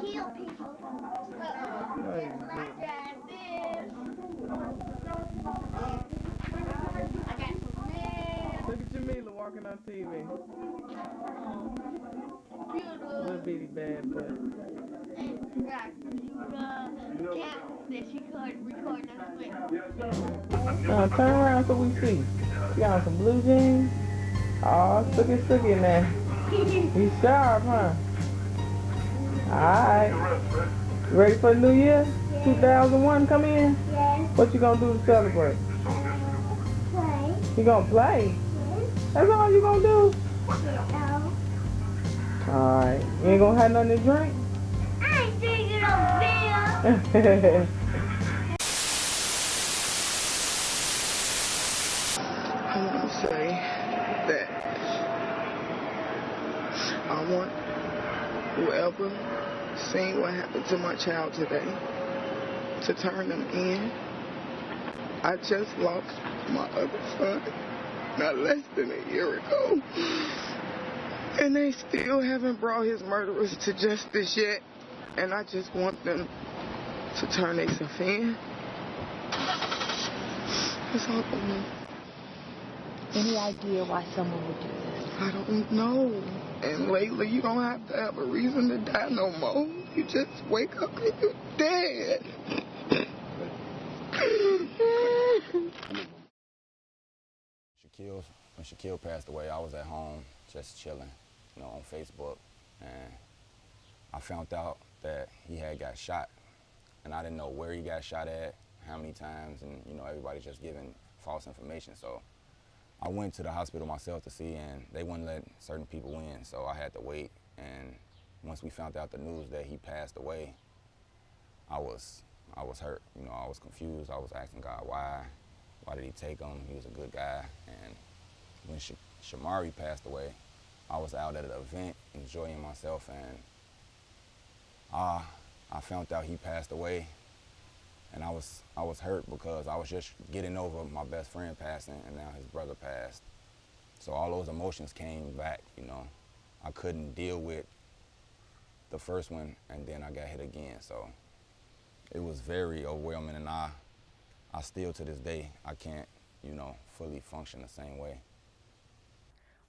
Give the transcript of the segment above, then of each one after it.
kill people. My dad is. I got some men. Look at Jamila walking on TV. Beautiful. Little bitty bad butt. And got the cat that she could record us with. Turn around so we see. You got on some blue jeans. Oh, sookie now. He's sharp, huh? Alright. Ready for the new year? 2001 come in? Yes. What you gonna do to celebrate? Play. You gonna play? Yes. That's all you gonna do? No. Alright. You ain't gonna have nothing to drink? I ain't drinking no beer. I want to say that I want whoever seen what happened to my child today to turn them in. I just lost my other son not less than a year ago. And they still haven't brought his murderers to justice yet. And I just want them to turn themselves in. That's all I want. Any idea why someone would do this? I don't know. And lately, you don't have to have a reason to die no more. You just wake up and you're dead. When Shaquille passed away, I was at home just chilling, on Facebook. And I found out that he had got shot. And I didn't know where he got shot at, how many times, and, everybody's just giving false information. So I went to the hospital myself to see, and they wouldn't let certain people in, so I had to wait. And once we found out the news that he passed away, I was hurt. I was confused. I was asking God why did he take him? He was a good guy. And when Shamari passed away, I was out at an event enjoying myself, and I found out he passed away. And I was hurt because I was just getting over my best friend passing, and now his brother passed. So all those emotions came back, I couldn't deal with the first one, and then I got hit again. So it was very overwhelming, and I still to this day, I can't, fully function the same way.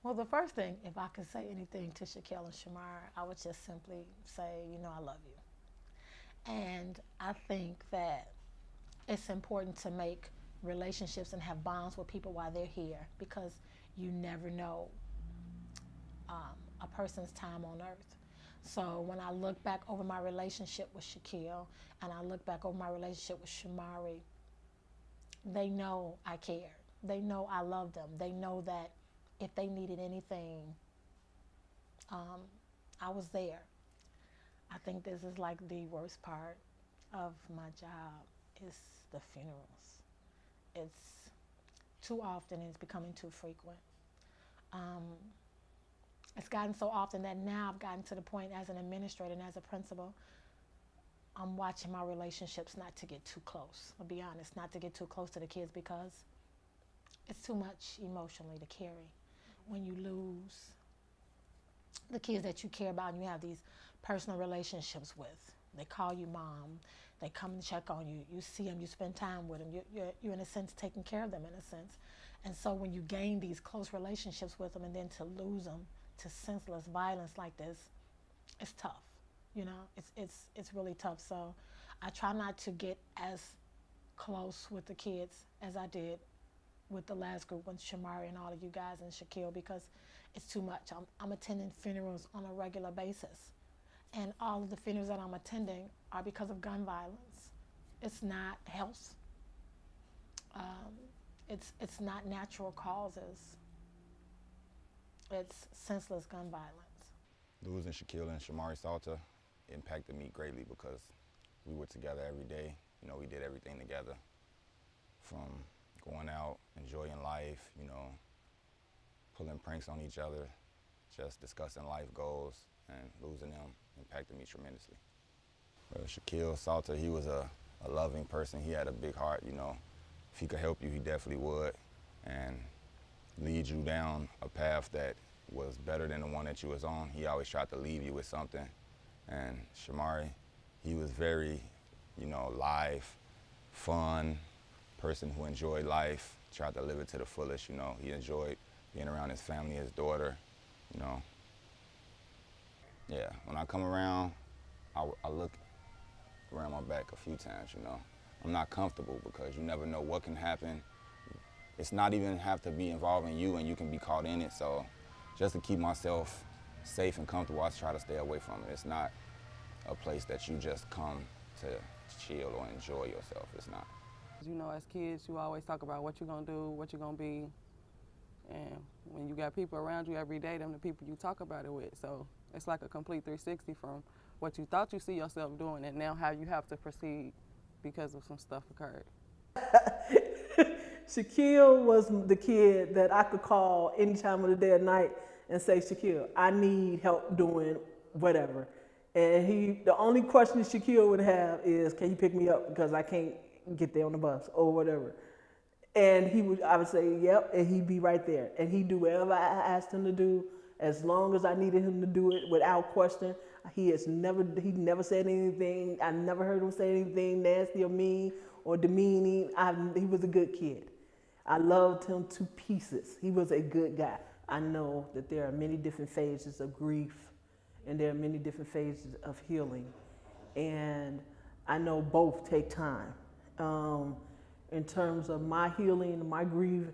Well, the first thing, if I could say anything to Shaquille and Shamar, I would just simply say, I love you. And I think that it's important to make relationships and have bonds with people while they're here, because you never know a person's time on earth. So when I look back over my relationship with Shaquille and I look back over my relationship with Shamari, they know I cared. They know I loved them. They know that if they needed anything, I was there. I think this is like the worst part of my job is the funerals. It's too often, it's becoming too frequent. It's gotten so often that now I've gotten to the point as an administrator and as a principal, I'm watching my relationships not to get too close. I'll be honest, not to get too close to the kids, because it's too much emotionally to carry. When you lose the kids that you care about and you have these personal relationships with, they call you mom, they come and check on you, you see them, you spend time with them, you're in a sense taking care of them in a sense. And so when you gain these close relationships with them and then to lose them to senseless violence like this, it's tough. It's really tough. So I try not to get as close with the kids as I did with the last group with Shamari and all of you guys and Shaquille, because it's too much. I'm attending funerals on a regular basis, and all of the funerals that I'm attending are because of gun violence. It's not health. It's not natural causes. It's senseless gun violence. Losing Shaquille and Jameliah Salter impacted me greatly because we were together every day. We did everything together, from going out, enjoying life, pulling pranks on each other, just discussing life goals, and losing them impacted me tremendously. Well, Shaquille Salter, he was a loving person. He had a big heart, If he could help you, he definitely would, and lead you down a path that was better than the one that you was on. He always tried to leave you with something, And Shamari, he was very, live, fun, person who enjoyed life, tried to live it to the fullest, He enjoyed being around his family, his daughter, Yeah, when I come around, I look around my back a few times, I'm not comfortable because you never know what can happen. It's not even have to be involving you and you can be caught in it. So just to keep myself safe and comfortable, I try to stay away from it. It's not a place that you just come to chill or enjoy yourself. It's not. As kids, you always talk about what you're gonna do, what you're gonna be. And when you got people around you every day, them the people you talk about it with. So it's like a complete 360 from what you thought you see yourself doing and now how you have to proceed because of some stuff occurred. Shaquille was the kid that I could call any time of the day or night and say, Shaquille, I need help doing whatever. And the only question Shaquille would have is, can you pick me up because I can't get there on the bus or whatever. And I would say, yep, and he'd be right there. And he'd do whatever I asked him to do as long as I needed him to do it without question. He never said anything. I never heard him say anything nasty or mean or demeaning. He was a good kid. I loved him to pieces. He was a good guy. I know that there are many different phases of grief and there are many different phases of healing. And I know both take time. In terms of my healing and my grief,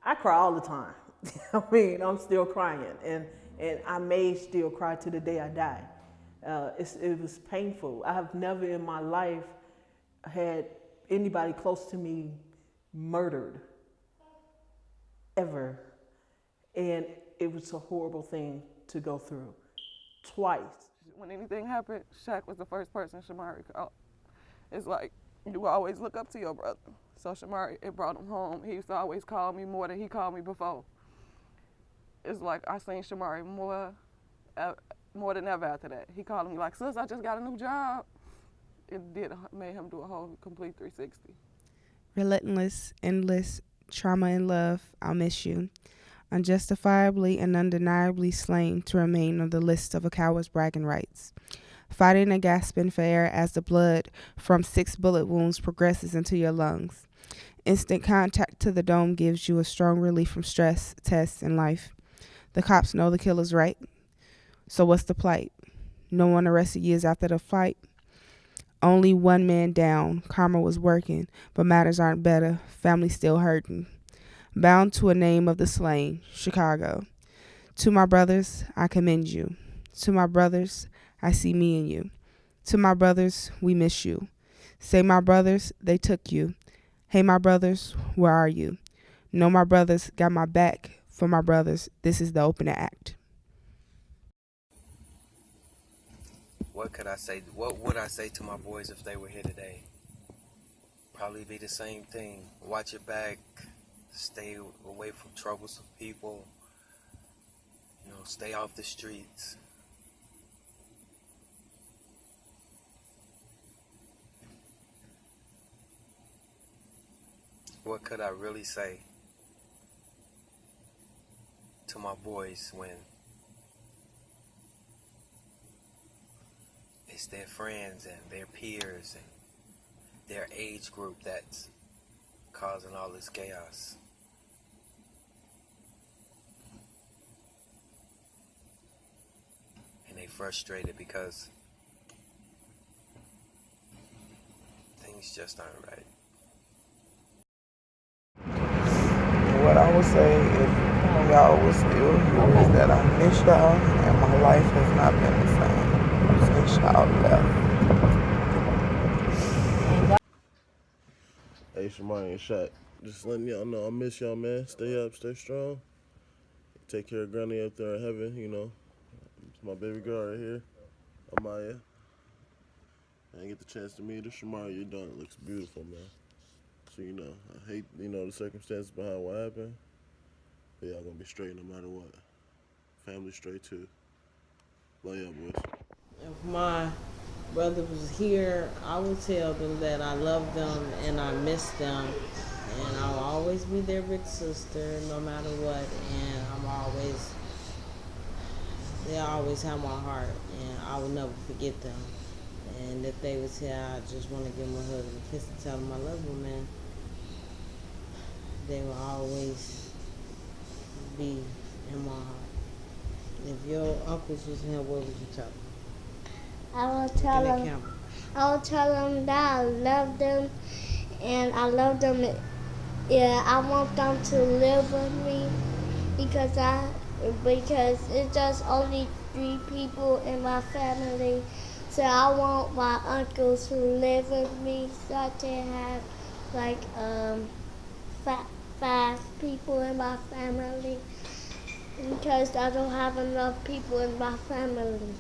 I cry all the time. I mean, I'm still crying and I may still cry to the day I die. It was painful. I have never in my life had anybody close to me murdered, ever. And it was a horrible thing to go through, twice. When anything happened, Shaq was the first person Shamari called. It's like, you always look up to your brother. So Shamari, it brought him home. He used to always call me more than he called me before. It's like I seen Shamari more than ever after that. He called me like, sis, I just got a new job. It made him do a whole complete 360. Relentless, endless, trauma and love, I'll miss you. Unjustifiably and undeniably slain to remain on the list of a coward's bragging rights. Fighting and gasping for air as the blood from 6 bullet wounds progresses into your lungs. Instant contact to the dome gives you a strong relief from stress, tests, and life. The cops know the killer's right. So what's the plight? No one arrested years after the fight. Only one man down. Karma was working, but matters aren't better. Family still hurting. Bound to a name of the slain, Chicago. To my brothers, I commend you. To my brothers, I see me in you. To my brothers, we miss you. Say my brothers, they took you. Hey my brothers, where are you? Know my brothers got my back. For my brothers, this is the opening act. What could I say? What would I say to my boys if they were here today? Probably be the same thing. Watch your back. Stay away from troublesome people. Stay off the streets. What could I really say to my boys when it's their friends and their peers and their age group that's causing all this chaos? And they frustrated because things just aren't right. What I would say if y'all was still here is that I miss y'all and my life has not been the same since y'all left. Hey, Shamari and Shaq, just letting y'all know I miss y'all, man. Stay up, stay strong. Take care of Granny up there in heaven, It's my baby girl right here, Amaya. I didn't get the chance to meet her. Shamari, your daughter looks beautiful, man. So, I hate, the circumstances behind what happened. But y'all gonna be straight no matter what. Family straight too. Love y'all, boys. If my brother was here, I would tell them that I love them and I miss them. And I'll always be their big sister no matter what. And I'm always They always have my heart, and I will never forget them. And if they was here, I just want to give them a hug and a kiss and tell them I love them, man. They will always be in my heart. If your uncles was here, what would you tell them? I will tell them that I love them, and I love them. Yeah, I want them to live with me because it's just only 3 people in my family. So I want my uncles to live with me so I can have like 5 people in my family because I don't have enough people in my family.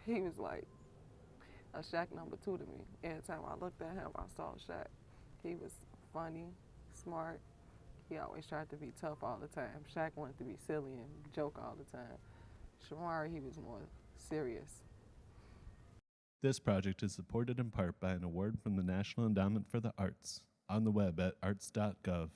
He was like a Shaq number 2 to me. Every time I looked at him, I saw Shaq. He was funny, smart. He always tried to be tough all the time. Shaq wanted to be silly and joke all the time. Shamari, he was more serious. This project is supported in part by an award from the National Endowment for the Arts, on the web at arts.gov.